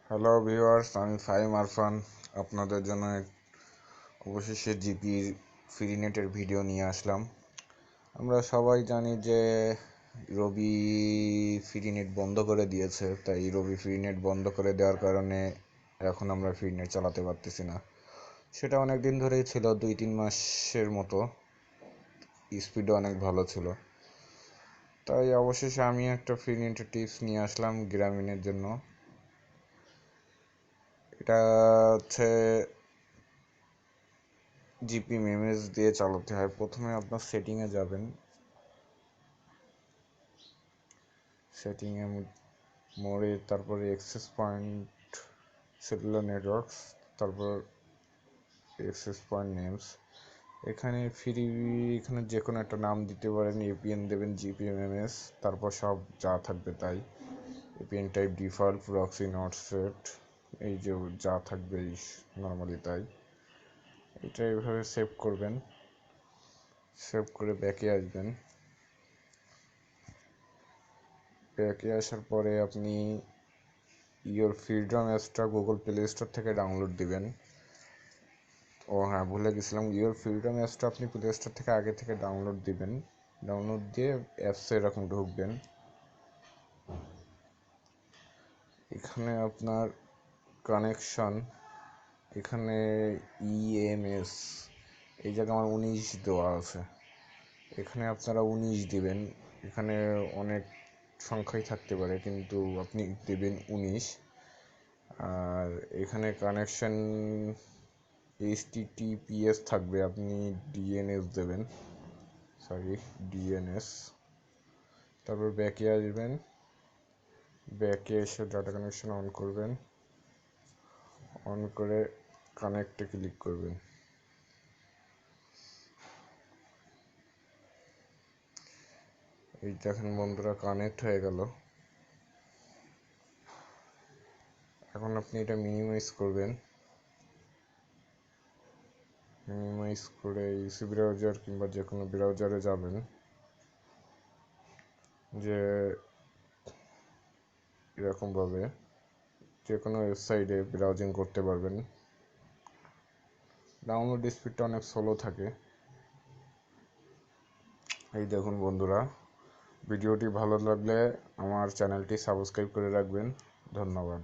Hello viewers, আমি ফাহিম আরফান আপনাদের জন্য অবশেষে জিপি ফ্রিনেটের ভিডিও নিয়ে আসলাম। আমরা সবাই জানি যে রবি ফ্রিনেট বন্ধ করে দিয়েছে, তাই রবি ফ্রিনেট বন্ধ করে দেওয়ার কারণে এখন আমরা ফ্রিনেট চালাতে পারতেছি না। সেটা অনেক দিন ধরেই ছিল, 2-3 মাসের মতো। স্পিডও অনেক ভালো ছিল। তাই অবশেষে আমি একটা ফ্রিনেটের টিপস নিয়ে আসলাম গ্রামীণের জন্য। এটা হচ্ছে জিপি মেমএস দিয়ে চালাতে হয়। প্রথমে আপনার সেটিংয়ে যাবেন, সেটিংয়ে মোড়ে, তারপরে অ্যাক্সেস পয়েন্ট, সেলুলার নেটওয়ার্কস, তারপর অ্যাক্সেস পয়েন্ট নেমস। এখানে এখানে যে কোনো একটা নাম দিতে পারেন, এপিএন দেবেন জিপি মেমএস, তারপর সব যা থাকবে তাই। APN type default, proxy not set, এই যে যা থাকবে নর্মালি তাই। এটা এইভাবে সেভ করবেন। সেভ করে ব্যাকে আসবেন। ব্যাকে আসার পরে আপনি ইওর ফ্রিডম অ্যাপসটা গুগল প্লে স্টোর থেকে ডাউনলোড দিবেন। ও হ্যাঁ, ভুলে গেছিলাম, ইওর ফ্রিডম অ্যাপসটা আপনি প্লে স্টোর থেকে আগে থেকে ডাউনলোড দিবেন। ডাউনলোড দিয়ে অ্যাপসে এরকম ঢুকবেন। এখানে আপনার কানেকশন, এখানে ইএমএস, এই জায়গায় আমার 19 দেওয়া আছে। এখানে আপনারা 19 দিবেন। এখানে অনেক সংখ্যাই থাকতে পারে, কিন্তু আপনি দেবেন 19। আর এখানে কানেকশন HTTPS থাকবে, আপনি ডিএনএস দেবেন, ডিএনএস। তারপর ব্যাকে আসবেন। ব্যাকে এসে ডাটা কানেকশন অন করবেন। অন করে কানেক্টে ক্লিক করবেন। এই দেখেন বন্ধুরা, কানেক্ট হয়ে গেল। এখন আপনি এটা মিনিমাইজ করবেন। মিনিমাইজ করে ইউসি ব্রাউজার কিংবা যে কোনো ব্রাউজারে যাবেন, যে এরকমভাবে যে কোনো ওয়েবসাইটে ব্রাউজিং করতে পারবেন। ডাউনলোড স্পিডটা অনেক স্লো থাকে। এই দেখুন বন্ধুরা, ভিডিওটি ভালো লাগলে আমার চ্যানেলটি সাবস্ক্রাইব করে রাখবেন। ধন্যবাদ।